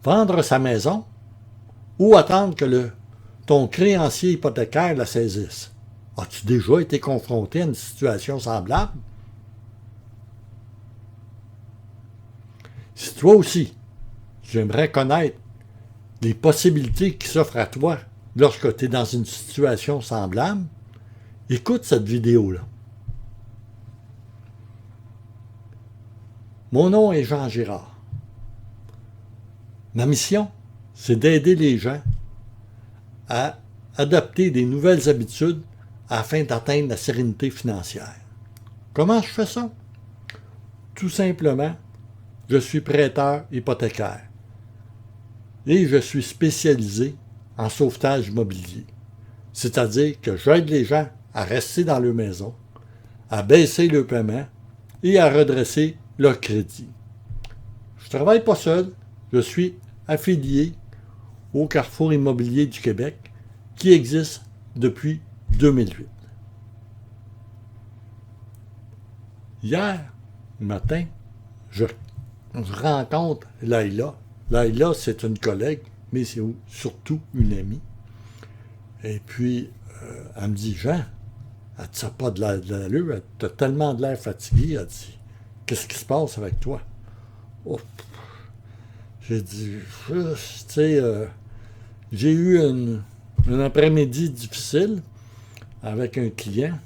vendre sa maison ou attendre que ton créancier hypothécaire la saisisse? As-tu déjà été confronté à une situation semblable? Si toi aussi, j'aimerais connaître les possibilités qui s'offrent à toi lorsque tu es dans une situation semblable, écoute cette vidéo-là. Mon nom est Jean Girard. Ma mission, c'est d'aider les gens à adopter des nouvelles habitudes afin d'atteindre la sérénité financière. Comment je fais ça? Tout simplement, je suis prêteur hypothécaire et je suis spécialisé en sauvetage immobilier. C'est-à-dire que j'aide les gens à rester dans leur maison, à baisser le paiement et à redresser leur crédit. Je ne travaille pas seul, je suis affilié au Carrefour immobilier du Québec qui existe depuis 2008. Hier matin, je rencontre Laïla. Laïla, c'est une collègue, mais c'est surtout une amie. Et puis, elle me dit, Jean, elle dit, ça n'a pas de l'allure, tu as tellement de l'air fatigué. Elle dit, qu'est-ce qui se passe avec toi? Oh. J'ai dit, tu sais, j'ai eu un après-midi difficile avec un client.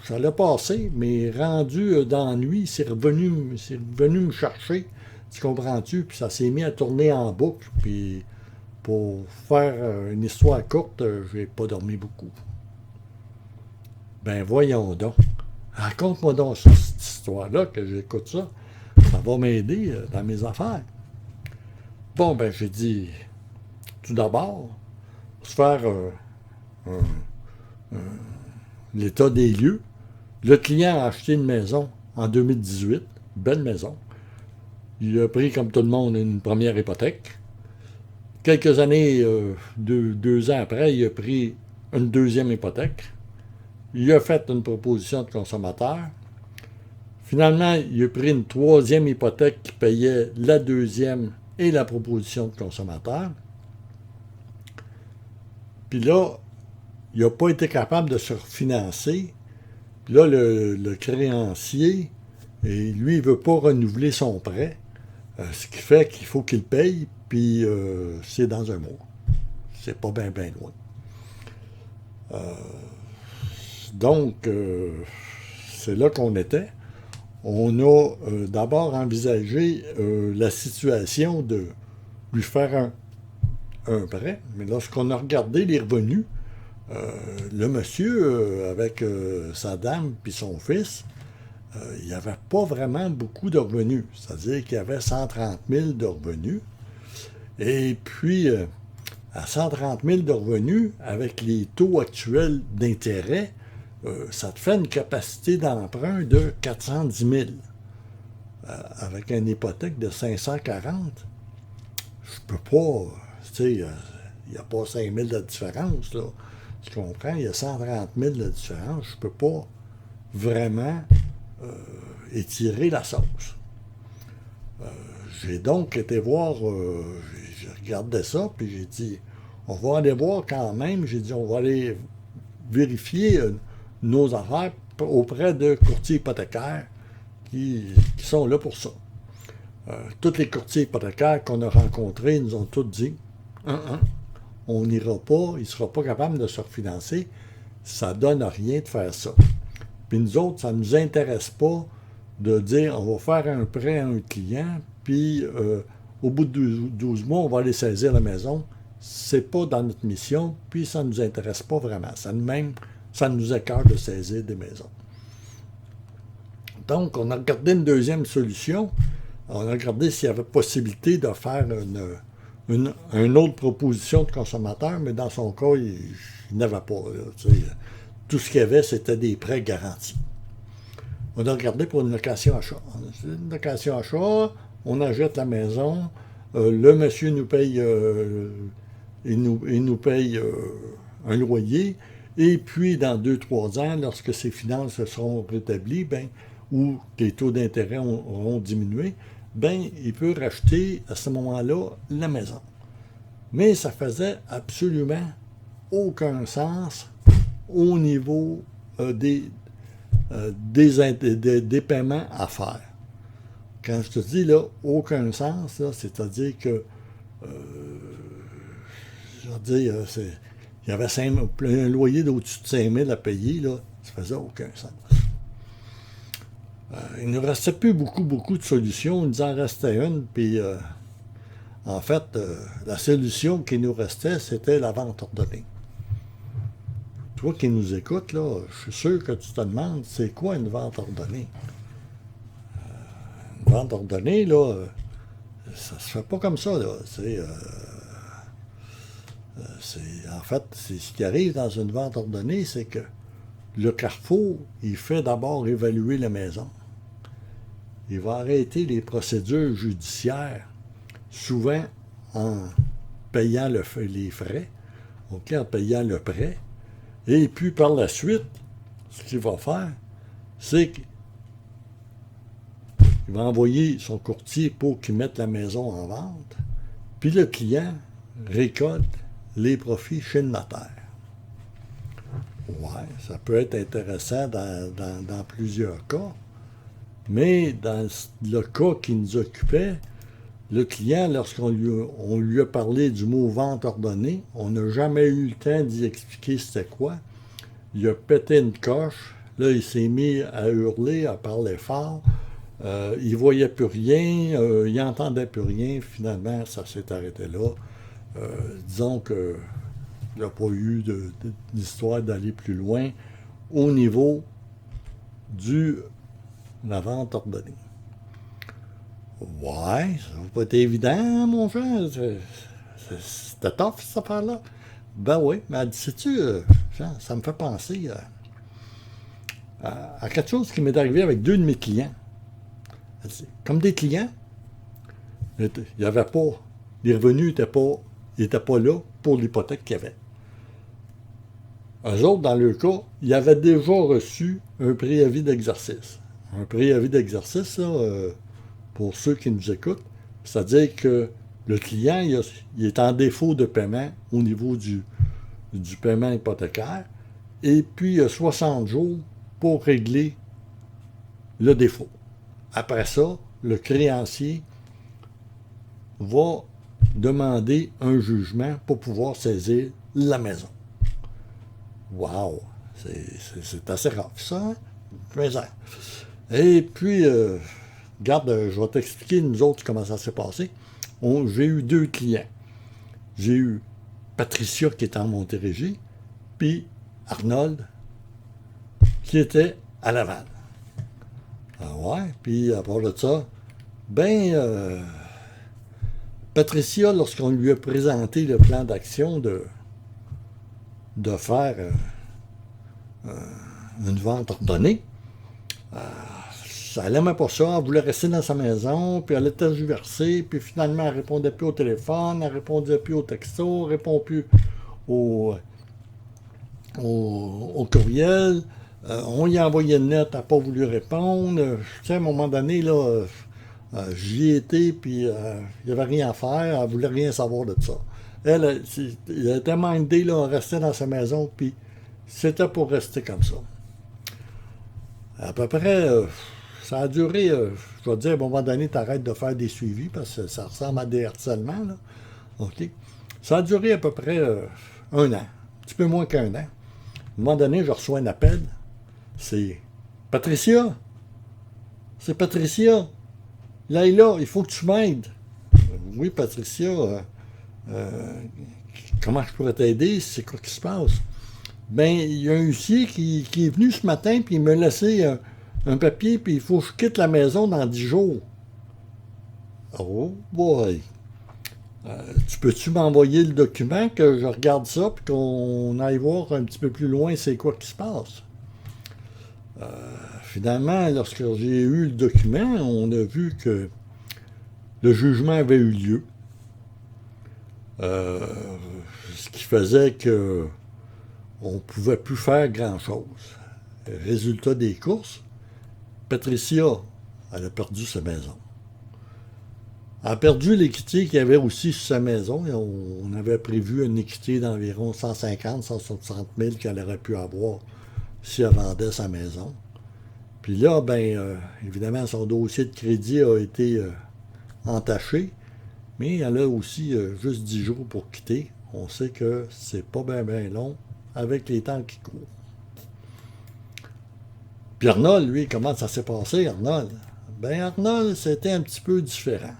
Ça l'a passé, mais rendu dans la nuit, c'est revenu me chercher, tu comprends-tu? Puis ça s'est mis à tourner en boucle, puis pour faire une histoire courte, j'ai pas dormi beaucoup. Ben voyons donc. Raconte-moi donc cette histoire-là, que j'écoute ça. Ça va m'aider dans mes affaires. Bon, ben j'ai dit, tout d'abord, se faire l'état des lieux. Le client a acheté une maison en 2018, belle maison. Il a pris, comme tout le monde, une première hypothèque. Quelques années, deux ans après, il a pris une deuxième hypothèque. Il a fait une proposition de consommateur. Finalement, il a pris une troisième hypothèque qui payait la deuxième et la proposition de consommateur. Puis là, il n'a pas été capable de se refinancer. Puis là, le créancier, et lui, il ne veut pas renouveler son prêt, ce qui fait qu'il faut qu'il paye, puis c'est dans un mois. C'est pas bien loin. Donc, c'est là qu'on était. On a d'abord envisagé la situation de lui faire un prêt, mais lorsqu'on a regardé les revenus, le monsieur, avec sa dame puis son fils, il n'y avait pas vraiment beaucoup de revenus. C'est-à-dire qu'il y avait 130 000 de revenus. Et puis, à 130 000 de revenus, avec les taux actuels d'intérêt, ça te fait une capacité d'emprunt de 410 000. Avec une hypothèque de 540, je peux pas, tu sais, il n'y a pas 5 000 de différence, là. Tu comprends? Il y a 130 000 de différence. Je ne peux pas vraiment étirer la sauce. J'ai donc été voir, j'ai regardé ça, puis j'ai dit, on va aller voir quand même. J'ai dit, on va aller vérifier nos affaires auprès de courtiers hypothécaires qui sont là pour ça. Tous les courtiers hypothécaires qu'on a rencontrés nous ont tous dit, on n'ira pas, il ne sera pas capable de se refinancer, ça ne donne rien de faire ça. Puis nous autres, ça ne nous intéresse pas de dire on va faire un prêt à un client, puis au bout de 12 mois, on va aller saisir la maison. C'est pas dans notre mission, puis ça ne nous intéresse pas vraiment. Ça nous écarte de saisir des maisons. Donc, on a regardé une deuxième solution. On a regardé s'il y avait possibilité de faire une autre proposition de consommateur, mais dans son cas, il n'avait pas. Là, tout ce qu'il y avait, c'était des prêts garantis. On a regardé pour une location-achat. Une location-achat, on achète la maison, le monsieur nous paye, il nous paye un loyer, et puis dans 2-3 ans, lorsque ses finances seront rétablies, ou les taux d'intérêt auront diminué, ben il peut racheter à ce moment-là la maison. Mais ça faisait absolument aucun sens au niveau des paiements à faire. Quand je te dis là, aucun sens, là, c'est-à-dire que je veux dire, il y avait un loyer d'au-dessus de 5 000 à payer, là, ça faisait aucun sens. Il ne restait plus beaucoup de solutions, il nous en restait une, puis en fait, la solution qui nous restait, c'était la vente ordonnée. Toi qui nous écoutes, là, je suis sûr que tu te demandes, c'est quoi une vente ordonnée? Une vente ordonnée, là, ça se fait pas comme ça, là. En fait, c'est ce qui arrive dans une vente ordonnée, c'est que le Carrefour, il fait d'abord évaluer la maison. Il va arrêter les procédures judiciaires, souvent en payant les frais, okay, en payant le prêt. Et puis par la suite, ce qu'il va faire, c'est qu'il va envoyer son courtier pour qu'il mette la maison en vente, puis le client récolte les profits chez le notaire. Ouais, ça peut être intéressant dans plusieurs cas, mais dans le cas qui nous occupait, le client, lorsqu'on lui a parlé du mot vente ordonnée, on n'a jamais eu le temps d'y expliquer c'était quoi. Il a pété une coche, là il s'est mis à hurler, à parler fort, il voyait plus rien, il entendait plus rien, finalement ça s'est arrêté là. Disons qu'il n'y a pas eu d'histoire d'aller plus loin au niveau de la vente ordonnée. Ouais, ça va pas être évident, mon frère. C'était tough, cette affaire-là. Ben oui, mais sais-tu, ça me fait penser à quelque chose qui m'est arrivé avec 2 de mes clients. Comme des clients, il n'y avait pas, les revenus n'étaient pas là pour l'hypothèque qu'il y avait. Eux autres, dans leur cas, ils avaient déjà reçu un préavis d'exercice. Un préavis d'exercice, là, pour ceux qui nous écoutent, c'est-à-dire que le client il est en défaut de paiement au niveau du paiement hypothécaire, et puis il y a 60 jours pour régler le défaut. Après ça, le créancier va demander un jugement pour pouvoir saisir la maison. Wow! C'est assez rare, ça, hein? Et puis, regarde, je vais t'expliquer, nous autres, comment ça s'est passé. J'ai eu 2 clients. J'ai eu Patricia, qui était en Montérégie, puis Arnold, qui était à Laval. Ah ouais, puis à part de ça, Patricia, lorsqu'on lui a présenté le plan d'action de faire une vente ordonnée, elle n'aimait pas ça, elle voulait rester dans sa maison, puis elle était tergiversée, puis finalement elle ne répondait plus au téléphone, elle ne répondait plus au texto, elle ne répond plus au courriel. On y a envoyé une lettre, elle n'a pas voulu répondre. Tu sais, à un moment donné, là, j'y étais, puis il n'y avait rien à faire, elle ne voulait rien savoir de ça. Elle était mindée, là, elle restait dans sa maison, puis c'était pour rester comme ça. À peu près, ça a duré, je vais te dire, à un moment donné, tu arrêtes de faire des suivis, parce que ça ressemble à des harcèlements, là. OK? Ça a duré à peu près 1 an, un petit peu moins qu'1 an. À un moment donné, je reçois un appel. C'est Patricia. C'est Patricia. Laïla, il faut que tu m'aides. Oui, Patricia. Comment je pourrais t'aider? C'est quoi qui se passe? Ben, il y a un huissier qui est venu ce matin, puis il m'a laissé un papier, puis il faut que je quitte la maison dans 10 jours. Oh boy! Tu peux-tu m'envoyer le document, que je regarde ça, puis qu'on aille voir un petit peu plus loin c'est quoi qui se passe? Finalement, lorsque j'ai eu le document, on a vu que le jugement avait eu lieu. Ce qui faisait que on ne pouvait plus faire grand-chose. Résultat des courses, Patricia, elle a perdu sa maison. a perdu l'équité qu'il y avait aussi sur sa maison. Et on avait prévu une équité d'environ 150-160 000 qu'elle aurait pu avoir si elle vendait sa maison. Puis là, évidemment, son dossier de crédit a été entaché, mais elle a aussi juste 10 jours pour quitter. On sait que c'est pas bien long avec les temps qui courent. Puis Arnold, lui, comment ça s'est passé, Arnold? Arnold, c'était un petit peu différent.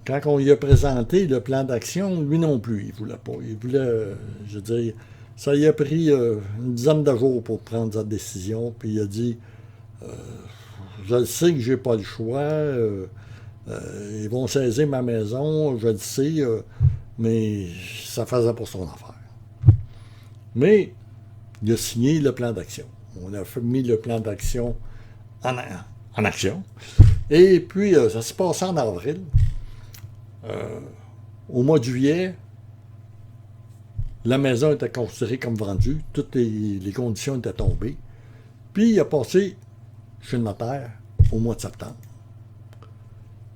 Quand on lui a présenté le plan d'action, lui non plus, il voulait pas. Il voulait, je veux dire, ça lui a pris une dizaine de jours pour prendre sa décision, puis il a dit, je le sais que j'ai pas le choix, ils vont saisir ma maison, je le sais, mais ça faisait pour son affaire. Mais il a signé le plan d'action. On a mis le plan d'action en action. Et puis, ça s'est passé en avril. Au mois de juillet, la maison était considérée comme vendue. Toutes les conditions étaient tombées. Puis, il a passé chez le notaire au mois de septembre.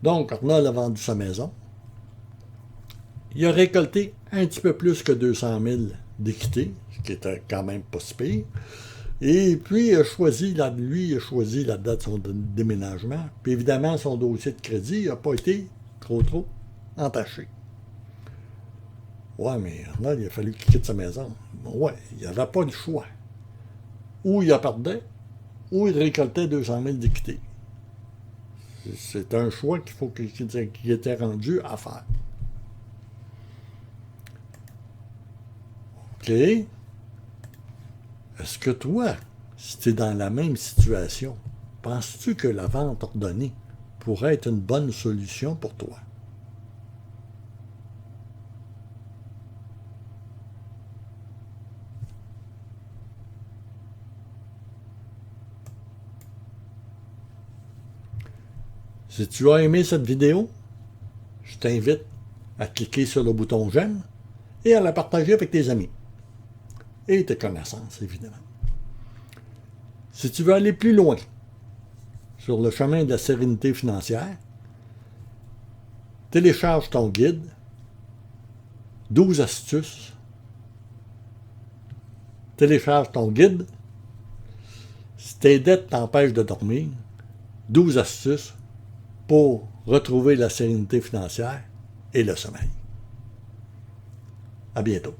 Donc, Arnold a vendu sa maison. Il a récolté un petit peu plus que 200 000 d'équité, ce qui était quand même pas si pire. Et puis, il a choisi la date de son déménagement. Puis évidemment, son dossier de crédit n'a pas été trop entaché. Ouais, mais Arnold, il a fallu qu'il quitte sa maison. Ouais, il n'avait pas le choix. Ou il a perdait, ou il récoltait 200 000 d'équité. C'est un choix qu'il était rendu à faire. OK? Est-ce que toi, si tu es dans la même situation, penses-tu que la vente ordonnée pourrait être une bonne solution pour toi? Si tu as aimé cette vidéo, je t'invite à cliquer sur le bouton j'aime et à la partager avec tes amis et tes connaissances, évidemment. Si tu veux aller plus loin sur le chemin de la sérénité financière, télécharge ton guide 12 astuces. Télécharge ton guide. Si tes dettes t'empêchent de dormir, 12 astuces pour retrouver la sérénité financière et le sommeil. À bientôt.